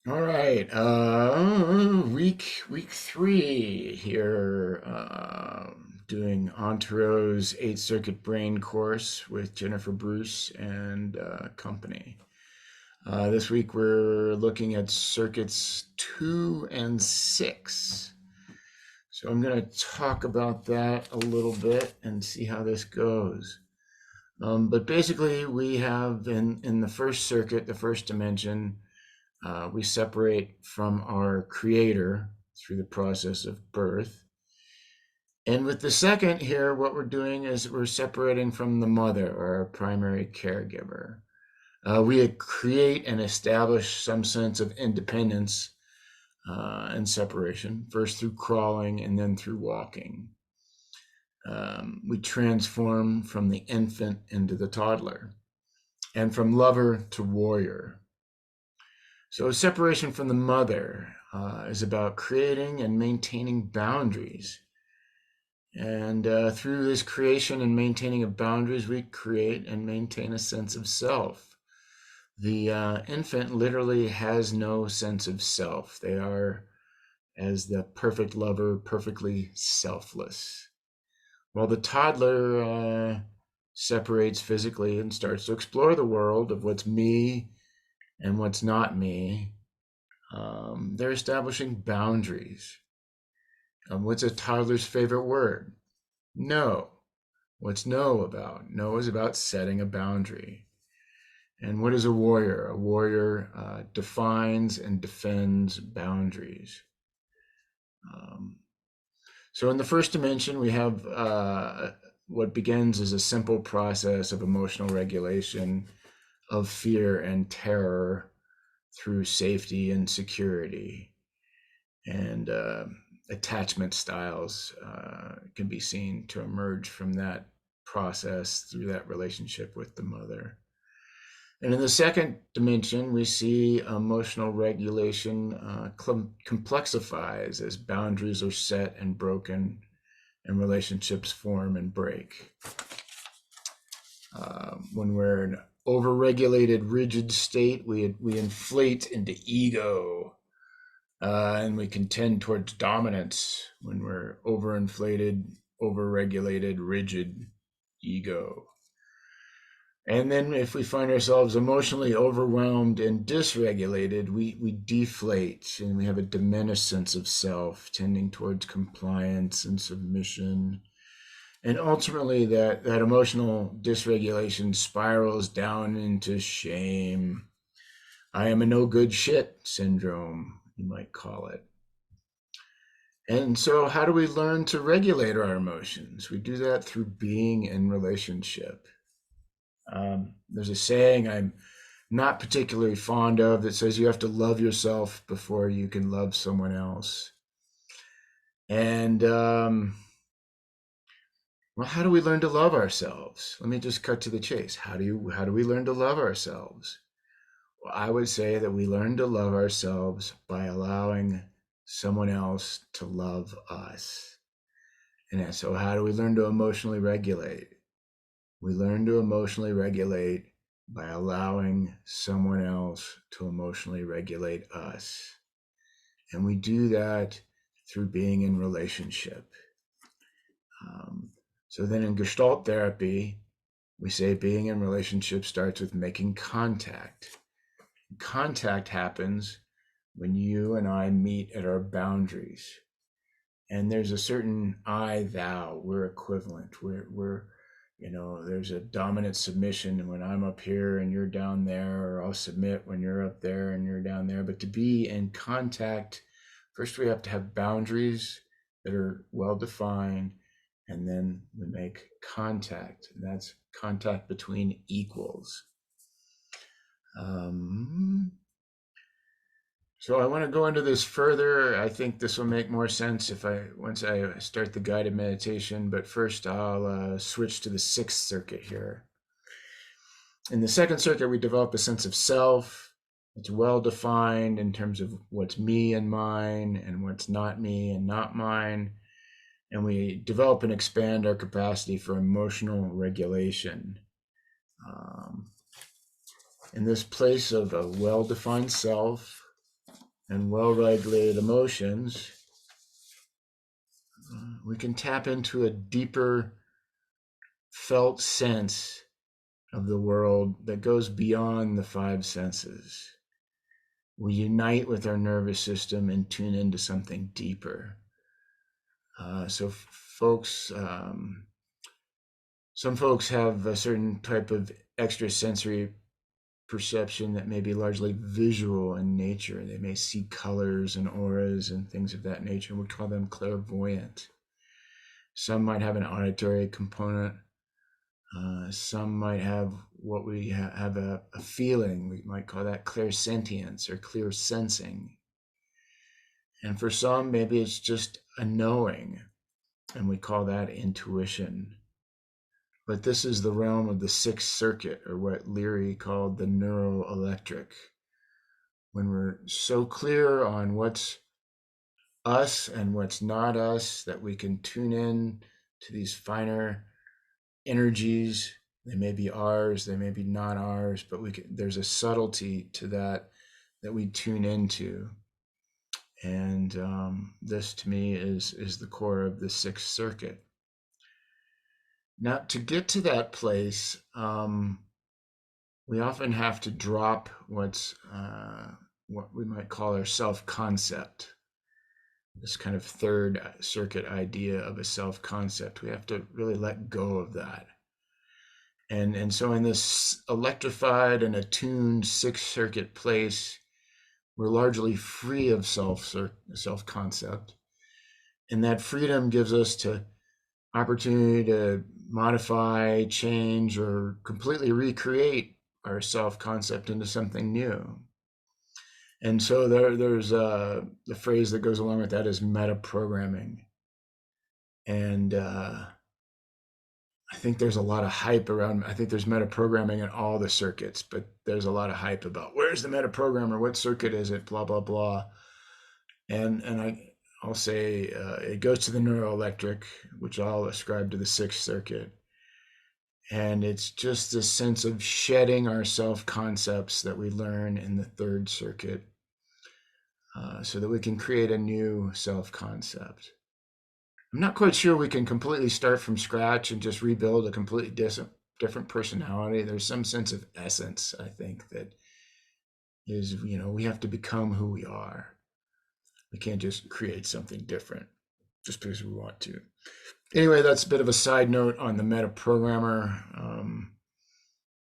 All right, week three here, doing Antero's Eighth Circuit Brain course with Jennifer Bruce and company. This week we're looking at circuits 2 and 6. So I'm going to talk about that a little bit and see how this goes. But basically, we have in the first circuit, the first dimension, we separate from our creator through the process of birth. And with the second here, what we're doing is we're separating from the mother, or our primary caregiver. We create and establish some sense of independence and separation, first through crawling and then through walking. We transform from the infant into the toddler, and from lover to warrior. So, separation from the mother is about creating and maintaining boundaries. And through this creation and maintaining of boundaries, we create and maintain a sense of self. The infant literally has no sense of self. They are, as the perfect lover, perfectly selfless. While the toddler separates physically and starts to explore the world of what's me and what's not me, they're establishing boundaries. What's a toddler's favorite word? No. What's no about? No is about setting a boundary. And what is a warrior? A warrior defines and defends boundaries. Um, so in the first dimension, we have what begins as a simple process of emotional regulation of fear and terror through safety and security. And attachment styles can be seen to emerge from that process through that relationship with the mother. And in the second dimension, we see emotional regulation complexifies as boundaries are set and broken and relationships form and break. When we're in overregulated, rigid state, we inflate into ego, and we contend towards dominance when we're overinflated, overregulated, rigid ego. And then if we find ourselves emotionally overwhelmed and dysregulated, we deflate and we have a diminished sense of self, tending towards compliance and submission. And ultimately, that emotional dysregulation spirals down into shame. I am a no good shit syndrome, you might call it. And so, how do we learn to regulate our emotions? We do that through being in relationship. There's a saying I'm not particularly fond of that says you have to love yourself before you can love someone else. And well, how do we learn to love ourselves? Let me just cut to the chase. How do we learn to love ourselves? Well, I would say that we learn to love ourselves by allowing someone else to love us. And so, how do we learn to emotionally regulate? We learn to emotionally regulate by allowing someone else to emotionally regulate us. And we do that through being in relationship. So then in Gestalt therapy, we say being in relationship starts with making contact. Contact happens when you and I meet at our boundaries. And there's a certain I, thou, we're equivalent. We're there's a dominant submission when I'm up here and you're down there, or I'll submit when you're up there and you're down there. But to be in contact, first we have to have boundaries that are well defined, and then we make contact. And that's contact between equals. So I want to go into this further. I think this will make more sense once I start the guided meditation. But first, I'll switch to the sixth circuit here. In the second circuit, we develop a sense of self. It's well defined in terms of what's me and mine, and what's not me and not mine. And we develop and expand our capacity for emotional regulation. In this place of a well defined self, and well-regulated emotions, we can tap into a deeper felt sense of the world that goes beyond the five senses. We unite with our nervous system and tune into something deeper. So, folks, some folks have a certain type of extrasensory perception that may be largely visual in nature. They may see colors and auras and things of that nature. We call them clairvoyant. Some might have an auditory component. Some might have what we have a feeling. We might call that clairsentience or clear sensing. And for some, maybe it's just a knowing, and we call that intuition. But this is the realm of the sixth circuit, or what Leary called the neuroelectric. When we're so clear on what's us and what's not us, that we can tune in to these finer energies. They may be ours, they may be not ours, but there's a subtlety to that we tune into. And this, to me, is the core of the sixth circuit. Now, to get to that place, we often have to drop what we might call our self-concept. This kind of third circuit idea of a self-concept. We have to really let go of that. And so in this electrified and attuned sixth circuit place, we're largely free of self-concept. And that freedom gives us to opportunity to modify, change, or completely recreate our self-concept into something new. And so there's the phrase that goes along with that is meta-programming. And I think there's a lot of hype around. I think there's meta-programming in all the circuits, but there's a lot of hype about where's the meta-programmer, what circuit is it, blah, blah, blah. And I'll say it goes to the neuroelectric, which I'll ascribe to the sixth circuit. And it's just this sense of shedding our self-concepts that we learn in the third circuit, so that we can create a new self-concept. I'm not quite sure we can completely start from scratch and just rebuild a completely different personality. There's some sense of essence, I think, that is, we have to become who we are. We can't just create something different just because we want to. Anyway, that's a bit of a side note on the meta-programmer.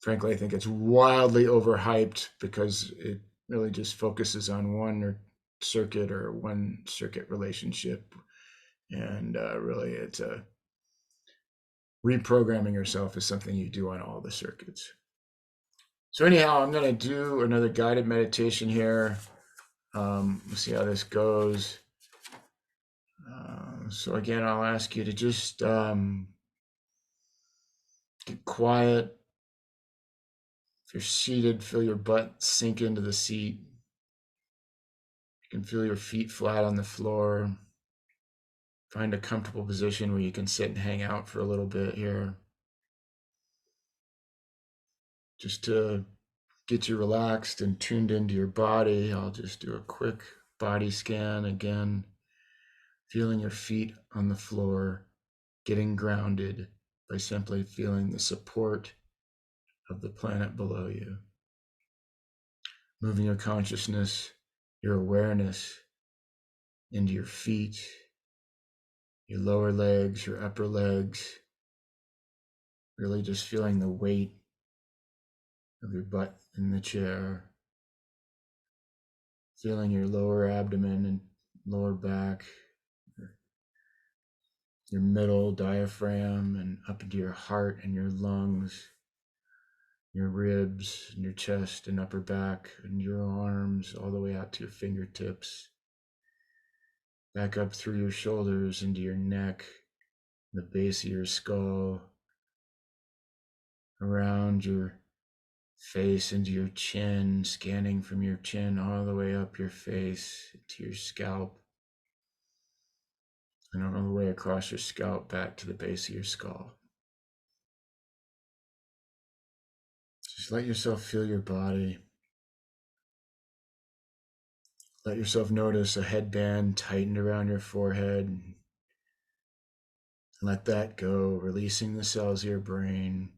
Frankly, I think it's wildly overhyped because it really just focuses on one circuit or one circuit relationship. And really, it's reprogramming yourself is something you do on all the circuits. So anyhow, I'm going to do another guided meditation here. We'll see how this goes. So again, I'll ask you to just get quiet. If you're seated, feel your butt sink into the seat. You can feel your feet flat on the floor. Find a comfortable position where you can sit and hang out for a little bit here. Just to get you relaxed and tuned into your body, I'll just do a quick body scan again. Feeling your feet on the floor, getting grounded by simply feeling the support of the planet below you. Moving your consciousness, your awareness into your feet, your lower legs, your upper legs. Really just feeling the weight of your butt in the chair. Feeling your lower abdomen and lower back, your middle diaphragm, and up into your heart and your lungs, your ribs and your chest and upper back and your arms all the way out to your fingertips, back up through your shoulders into your neck, the base of your skull, around your face into your chin, scanning from your chin all the way up your face to your scalp, and all the way across your scalp back to the base of your skull. Just let yourself feel your body. Let yourself notice a headband tightened around your forehead. Let that go, releasing the cells of your brain,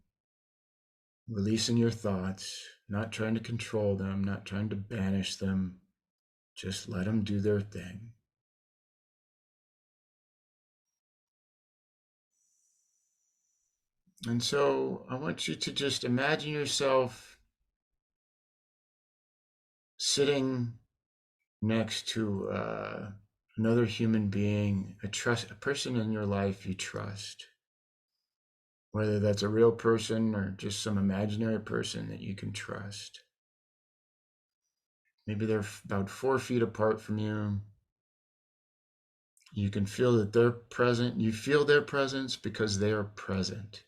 releasing your thoughts, not trying to control them, not trying to banish them. Just let them do their thing. And so I want you to just imagine yourself sitting next to another human being, a person in your life you trust, whether that's a real person or just some imaginary person that you can trust. Maybe they're about 4 feet apart from you. You can feel that they're present. You feel their presence because they are present.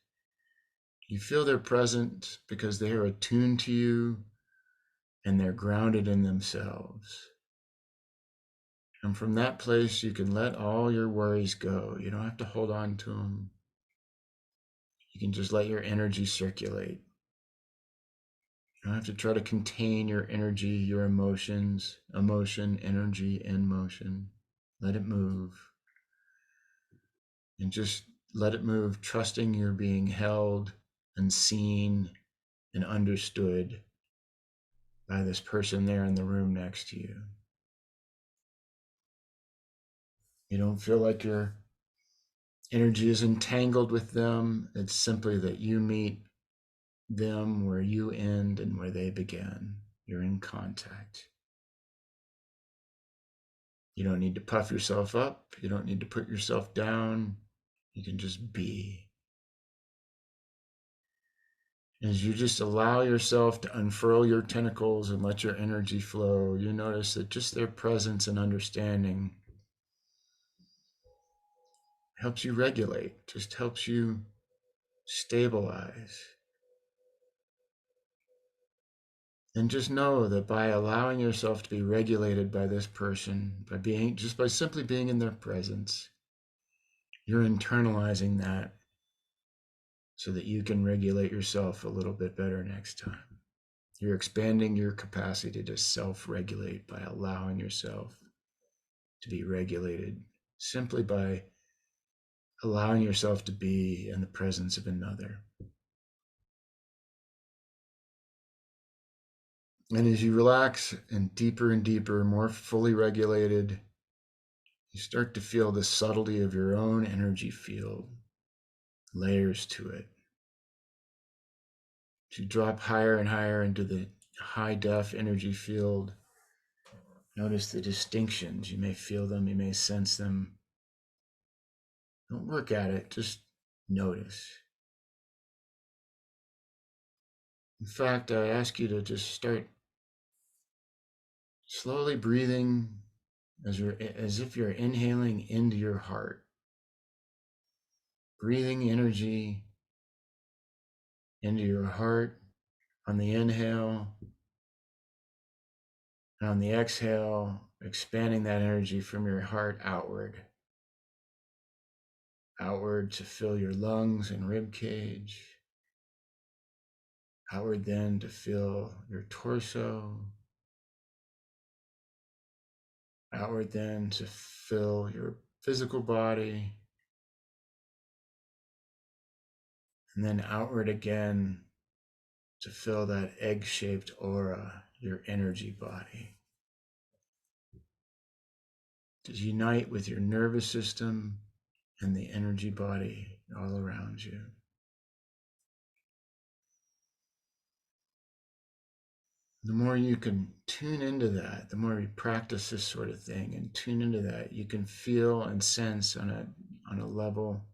You feel their presence because they are attuned to you and they're grounded in themselves. And from that place, you can let all your worries go. You don't have to hold on to them. You can just let your energy circulate. You don't have to try to contain your energy, your emotions, emotion, energy, and motion. Let it move. And just let it move, trusting you're being held and seen and understood by this person there in the room next to you. You don't feel like your energy is entangled with them. It's simply that you meet them where you end and where they begin. You're in contact. You don't need to puff yourself up. You don't need to put yourself down. You can just be. As you just allow yourself to unfurl your tentacles and let your energy flow, you notice that just their presence and understanding helps you regulate, just helps you stabilize. And just know that by allowing yourself to be regulated by this person, by simply being in their presence, you're internalizing that so that you can regulate yourself a little bit better next time. You're expanding your capacity to self-regulate by allowing yourself to be regulated simply by allowing yourself to be in the presence of another. And as you relax and deeper, more fully regulated, you start to feel the subtlety of your own energy field, layers to it. As you drop higher and higher into the high def energy field, notice the distinctions. You may feel them, you may sense them. Don't work at it, just notice. In fact, I ask you to just start slowly breathing as if you're inhaling into your heart. Breathing energy into your heart on the inhale, and on the exhale, expanding that energy from your heart outward to fill your lungs and rib cage, outward then to fill your torso, outward then to fill your physical body, and then outward again to fill that egg-shaped aura, your energy body. To unite with your nervous system and the energy body all around you. The more you can tune into that, the more you practice this sort of thing and tune into that, you can feel and sense on a level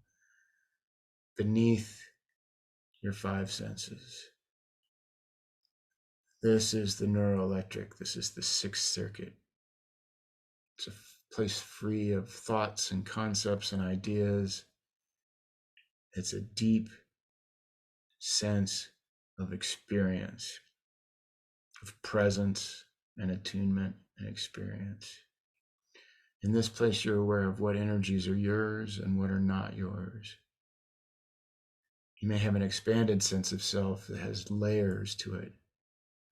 beneath your 5 senses. This is the neuroelectric. This is the 6th circuit. It's a place free of thoughts and concepts and ideas. It's a deep sense of experience, of presence and attunement and experience. In this place, you're aware of what energies are yours and what are not yours. You may have an expanded sense of self that has layers to it,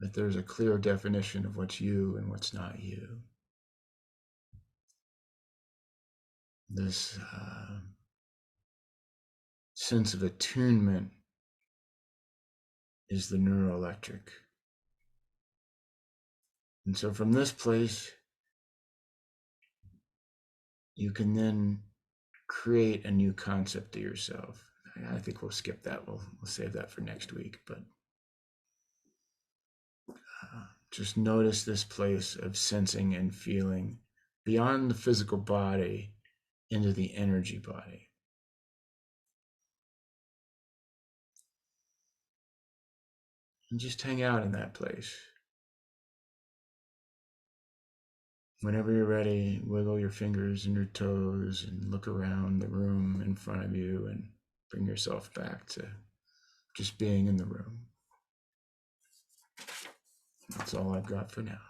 but there's a clear definition of what's you and what's not you. this sense of attunement is the neuroelectric. And so from this place, you can then create a new concept to yourself. I think we'll skip that. We'll save that for next week. But just notice this place of sensing and feeling beyond the physical body into the energy body. And just hang out in that place. Whenever you're ready, wiggle your fingers and your toes and look around the room in front of you and bring yourself back to just being in the room. That's all I've got for now.